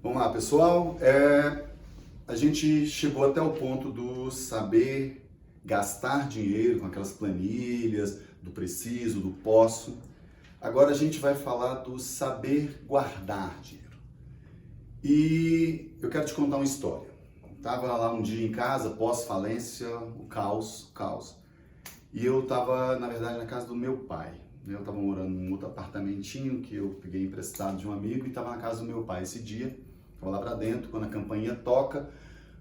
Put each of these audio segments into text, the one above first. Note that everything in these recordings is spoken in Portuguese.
Vamos lá, pessoal. A gente chegou até o ponto do saber gastar dinheiro com aquelas planilhas, do preciso, do posso. Agora a gente vai falar do saber guardar dinheiro. E eu quero te contar uma história. Estava lá um dia em casa, pós-falência, o caos. E eu estava, na verdade, na casa do meu pai. Eu estava morando num outro apartamentinho que eu peguei emprestado de um amigo e estava na casa do meu pai esse dia. Estava lá pra dentro, quando a campainha toca,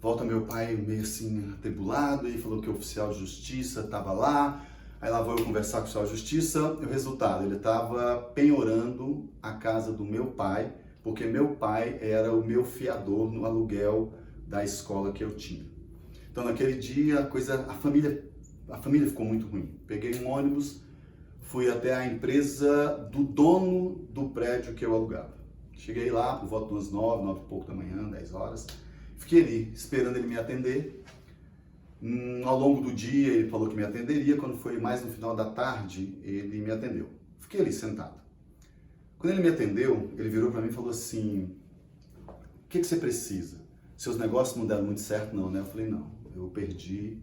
volta meu pai meio assim atribulado e falou que o oficial de justiça estava lá. Aí lá vou eu conversar com o oficial de justiça e o resultado, ele estava penhorando a casa do meu pai, porque meu pai era o meu fiador no aluguel da escola que eu tinha. Então naquele dia a família ficou muito ruim. Peguei um ônibus, fui até a empresa do dono do prédio que eu alugava. Cheguei lá por volta das 9 e pouco da manhã, 10 horas. Fiquei ali esperando ele me atender. Ao longo do dia ele falou que me atenderia. Quando foi mais no final da tarde, ele me atendeu. Fiquei ali sentado. Quando ele me atendeu, ele virou para mim e falou assim: o que você precisa? Seus negócios não deram muito certo não, né? Eu falei: não, eu perdi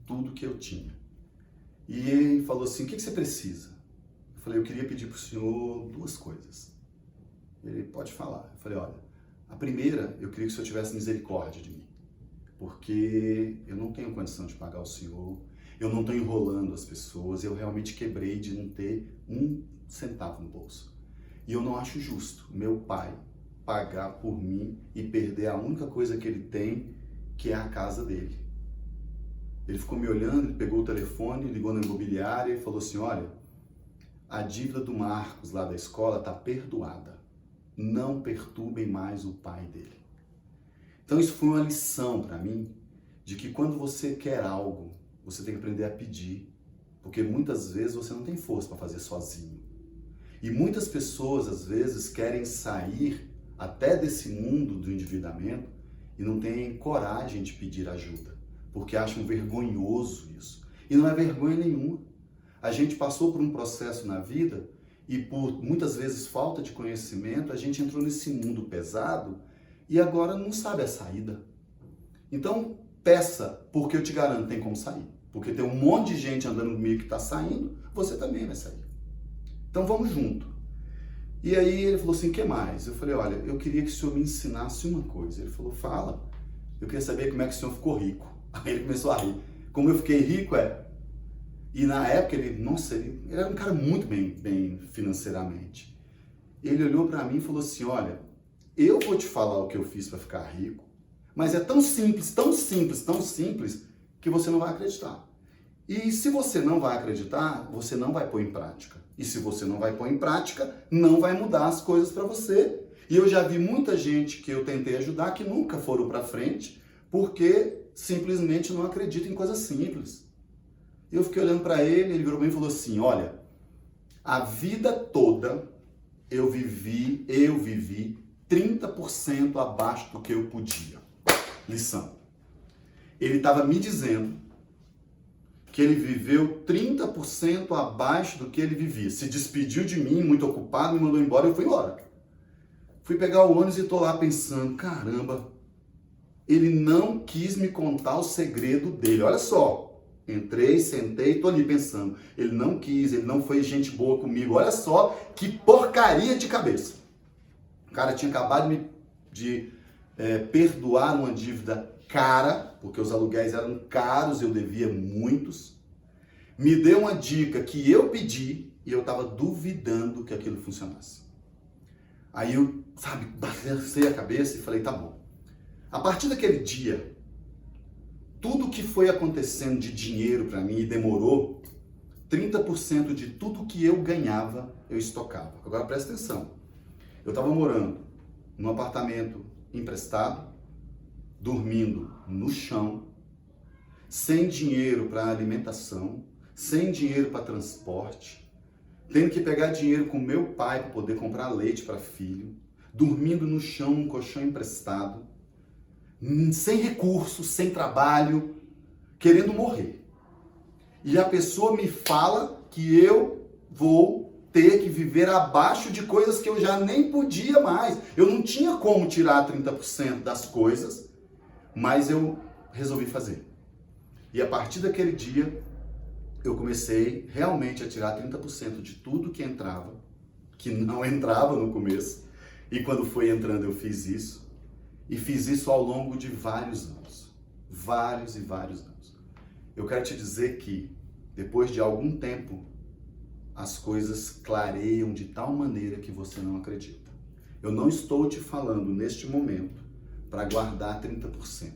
tudo que eu tinha. E ele falou assim: o que você precisa? Eu falei: eu queria pedir para o senhor duas coisas. Ele: pode falar. Eu falei: olha, a primeira, eu queria que o senhor tivesse misericórdia de mim, porque eu não tenho condição de pagar o senhor, eu não estou enrolando as pessoas, eu realmente quebrei de não ter um centavo no bolso. E eu não acho justo meu pai pagar por mim e perder a única coisa que ele tem, que é a casa dele. Ele ficou me olhando, ele pegou o telefone, ligou na imobiliária e falou assim: olha, a dívida do Marcos lá da escola está perdoada. Não perturbem mais o pai dele. Então isso foi uma lição para mim, de que quando você quer algo, você tem que aprender a pedir, porque muitas vezes você não tem força para fazer sozinho. E muitas pessoas às vezes querem sair até desse mundo do endividamento e não têm coragem de pedir ajuda, porque acham vergonhoso isso. E não é vergonha nenhuma. A gente passou por um processo na vida e por muitas vezes falta de conhecimento, a gente entrou nesse mundo pesado e agora não sabe a saída. Então, peça, porque eu te garanto, tem como sair. Porque tem um monte de gente andando comigo que está saindo, você também vai sair. Então, vamos junto. E aí ele falou assim: o que mais? Eu falei: olha, eu queria que o senhor me ensinasse uma coisa. Ele falou: fala. Eu queria saber como é que o senhor ficou rico. Aí ele começou a rir. Como eu fiquei rico, E na época ele era um cara muito bem financeiramente. Ele olhou para mim e falou assim: olha, eu vou te falar o que eu fiz para ficar rico, mas é tão simples, que você não vai acreditar. E se você não vai acreditar, você não vai pôr em prática. E se você não vai pôr em prática, não vai mudar as coisas para você. E eu já vi muita gente que eu tentei ajudar que nunca foram para frente, porque simplesmente não acredita em coisas simples. Eu fiquei olhando para ele, ele virou para mim e falou assim: olha, a vida toda eu vivi 30% abaixo do que eu podia. Lição. Ele estava me dizendo que ele viveu 30% abaixo do que ele vivia. Se despediu de mim, muito ocupado, me mandou embora, eu fui embora. Fui pegar o ônibus e tô lá pensando: caramba, ele não quis me contar o segredo dele. Olha só. Entrei, sentei, tô ali pensando. Ele não quis, ele não foi gente boa comigo. Olha só que porcaria de cabeça. O cara tinha acabado de perdoar uma dívida cara, porque os aluguéis eram caros, eu devia muitos. Me deu uma dica que eu pedi e eu estava duvidando que aquilo funcionasse. Aí eu, balancei a cabeça e falei: tá bom. A partir daquele dia, tudo que foi acontecendo de dinheiro para mim e demorou, 30% de tudo que eu ganhava, eu estocava. Agora presta atenção. Eu estava morando num apartamento emprestado, dormindo no chão, sem dinheiro para alimentação, sem dinheiro para transporte, tendo que pegar dinheiro com meu pai para poder comprar leite para filho, dormindo no chão, num colchão emprestado, sem recursos, sem trabalho, querendo morrer. E a pessoa me fala que eu vou ter que viver abaixo de coisas que eu já nem podia mais. Eu não tinha como tirar 30% das coisas, mas eu resolvi fazer. E a partir daquele dia, eu comecei realmente a tirar 30% de tudo que entrava, que não entrava no começo. E quando foi entrando, eu fiz isso. E fiz isso ao longo de vários anos. Vários e vários anos. Eu quero te dizer que, depois de algum tempo, as coisas clareiam de tal maneira que você não acredita. Eu não estou te falando neste momento para guardar 30%.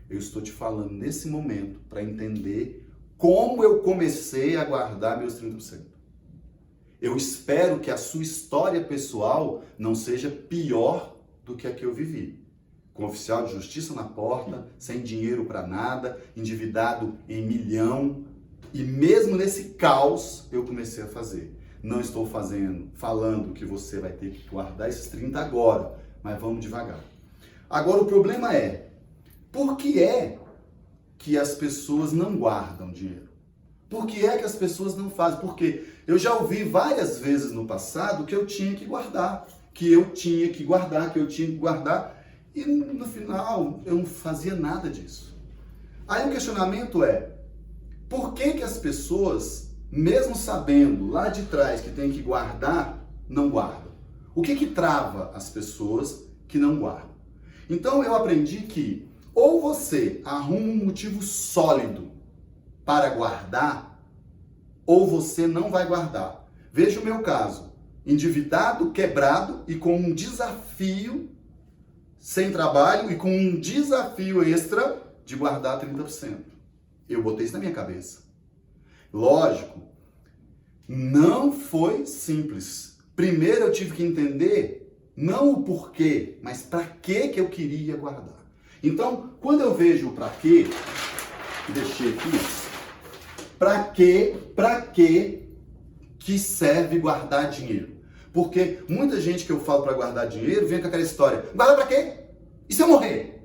Eu estou te falando nesse momento para entender como eu comecei a guardar meus 30%. Eu espero que a sua história pessoal não seja pior do que a que eu vivi. Com oficial de justiça na porta, sem dinheiro para nada, endividado em milhão. E mesmo nesse caos, eu comecei a fazer. Não estou falando que você vai ter que guardar esses 30 agora, mas vamos devagar. Agora o problema é, por que é que as pessoas não guardam dinheiro? Por que é que as pessoas não fazem? Porque eu já ouvi várias vezes no passado que eu tinha que guardar, que eu tinha que guardar, que eu tinha que guardar, e no final eu não fazia nada disso. Aí o questionamento é, por que que as pessoas, mesmo sabendo lá de trás que tem que guardar, não guardam? O que que trava as pessoas que não guardam? Então eu aprendi que ou você arruma um motivo sólido para guardar, ou você não vai guardar. Veja o meu caso, endividado, quebrado e com um desafio, sem trabalho e com um desafio extra de guardar 30%. Eu botei isso na minha cabeça. Lógico, não foi simples. Primeiro eu tive que entender, não o porquê, mas para que eu queria guardar. Então, quando eu vejo o para quê, deixei aqui, para que serve guardar dinheiro? Porque muita gente que eu falo para guardar dinheiro vem com aquela história, guarda para quê? E se eu morrer?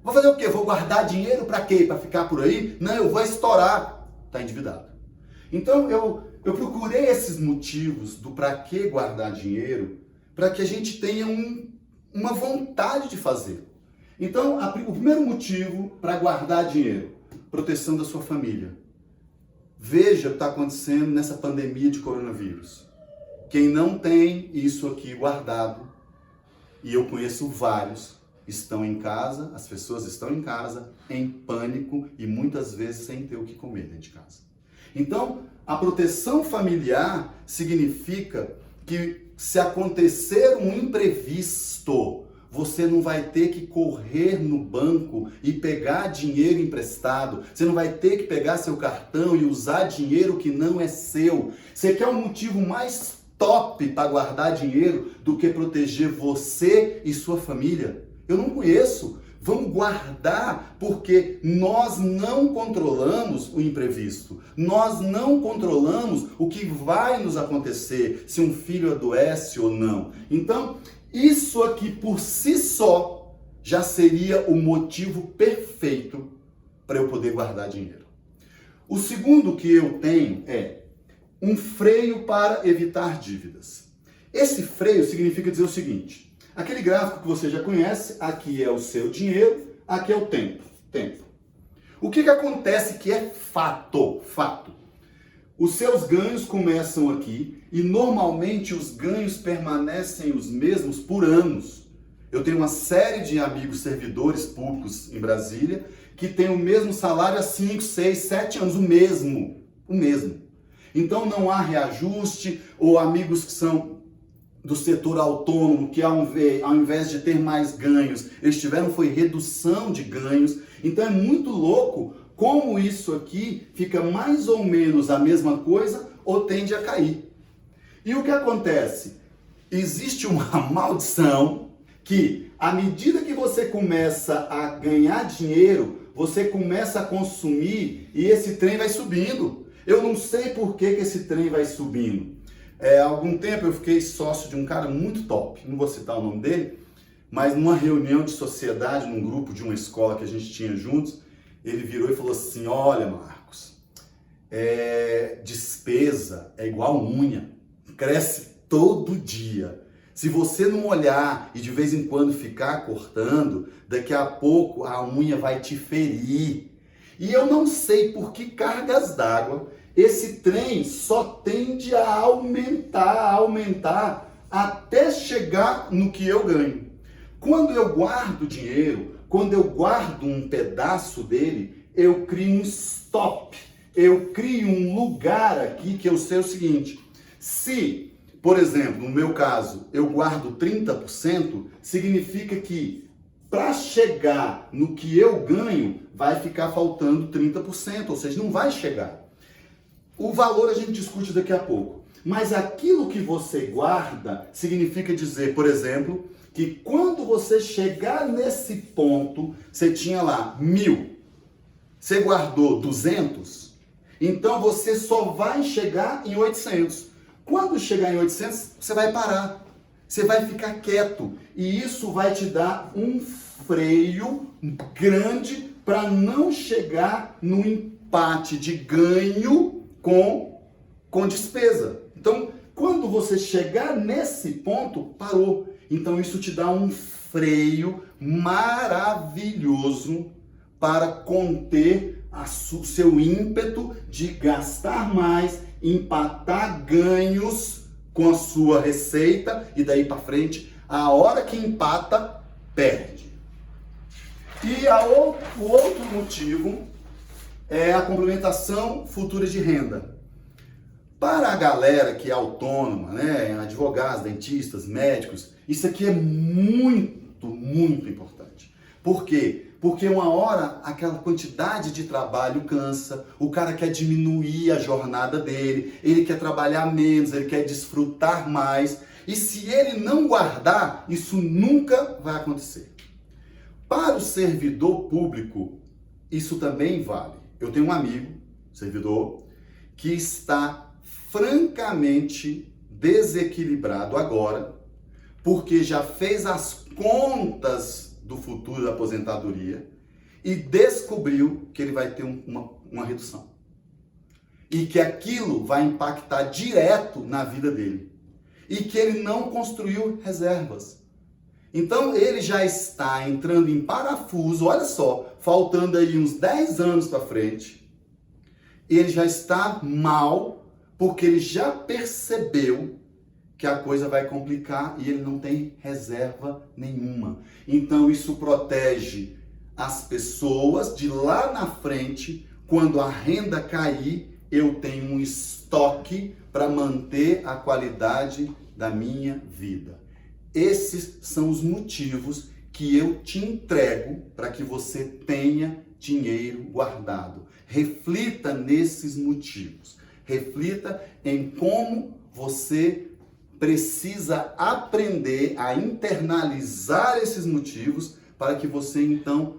Vou fazer o quê? Vou guardar dinheiro para quê? Para ficar por aí? Não, eu vou estourar. Está endividado. Então, eu procurei esses motivos do para que guardar dinheiro para que a gente tenha uma vontade de fazer. Então, o primeiro motivo para guardar dinheiro, proteção da sua família. Veja o que está acontecendo nessa pandemia de coronavírus. Quem não tem isso aqui guardado, e eu conheço vários, estão em casa, as pessoas estão em casa, em pânico e muitas vezes sem ter o que comer dentro de casa. Então, a proteção familiar significa que se acontecer um imprevisto, você não vai ter que correr no banco e pegar dinheiro emprestado. Você não vai ter que pegar seu cartão e usar dinheiro que não é seu. Você quer um motivo mais top para guardar dinheiro do que proteger você e sua família? Eu não conheço. Vamos guardar porque nós não controlamos o imprevisto. Nós não controlamos o que vai nos acontecer, se um filho adoece ou não. Então, isso aqui por si só já seria o motivo perfeito para eu poder guardar dinheiro. O segundo que eu tenho é um freio para evitar dívidas. Esse freio significa dizer o seguinte, aquele gráfico que você já conhece, aqui é o seu dinheiro, aqui é o tempo. O que acontece que é fato? Os seus ganhos começam aqui e normalmente os ganhos permanecem os mesmos por anos. Eu tenho uma série de amigos servidores públicos em Brasília que têm o mesmo salário há 5, 6, 7 anos, o mesmo. Então não há reajuste, ou amigos que são do setor autônomo, que ao invés de ter mais ganhos, eles tiveram foi redução de ganhos. Então é muito louco como isso aqui fica mais ou menos a mesma coisa ou tende a cair. E o que acontece? Existe uma maldição que, à medida que você começa a ganhar dinheiro, você começa a consumir e esse trem vai subindo. Eu não sei por que esse trem vai subindo. Há algum tempo eu fiquei sócio de um cara muito top, não vou citar o nome dele, mas numa reunião de sociedade, num grupo de uma escola que a gente tinha juntos, ele virou e falou assim, olha Marcos, despesa é igual unha. cresce todo dia. Se você não olhar e de vez em quando ficar cortando, daqui a pouco a unha vai te ferir. E eu não sei por que cargas d'água esse trem só tende a aumentar até chegar no que eu ganho. Quando eu guardo dinheiro, quando eu guardo um pedaço dele, eu crio um stop. Eu crio um lugar aqui que eu sei o seguinte: se, por exemplo, no meu caso, eu guardo 30%, significa que para chegar no que eu ganho, vai ficar faltando 30%, ou seja, não vai chegar. O valor a gente discute daqui a pouco. Mas aquilo que você guarda significa dizer, por exemplo, que quando você chegar nesse ponto, você tinha lá 1.000, você guardou 200, então você só vai chegar em 800. Quando chegar em 800, você vai parar, você vai ficar quieto e isso vai te dar um freio grande para não chegar no empate de ganho com despesa. Então, quando você chegar nesse ponto, parou. Então, isso te dá um freio maravilhoso para conter o seu ímpeto de gastar mais, empatar ganhos com a sua receita e daí para frente, a hora que empata, perde. E o outro motivo é a complementação futura de renda. Para a galera que é autônoma, né, advogados, dentistas, médicos, isso aqui é muito, muito importante. Por quê? Porque uma hora aquela quantidade de trabalho cansa, o cara quer diminuir a jornada dele, ele quer trabalhar menos, ele quer desfrutar mais. E se ele não guardar, isso nunca vai acontecer. Para o servidor público, isso também vale. Eu tenho um amigo, servidor, que está francamente desequilibrado agora, porque já fez as contas do futuro da aposentadoria e descobriu que ele vai ter uma redução. E que aquilo vai impactar direto na vida dele. E que ele não construiu reservas. Então ele já está entrando em parafuso, olha só, faltando aí uns 10 anos para frente. Ele já está mal, porque ele já percebeu que a coisa vai complicar e ele não tem reserva nenhuma. Então isso protege as pessoas de lá na frente, quando a renda cair, eu tenho um estoque para manter a qualidade da minha vida. Esses são os motivos que eu te entrego para que você tenha dinheiro guardado. Reflita nesses motivos. Reflita em como você precisa aprender a internalizar esses motivos para que você então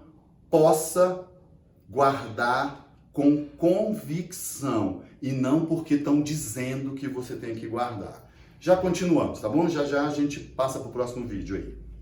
possa guardar com convicção e não porque estão dizendo que você tem que guardar. Já continuamos, tá bom? Já já a gente passa para o próximo vídeo aí.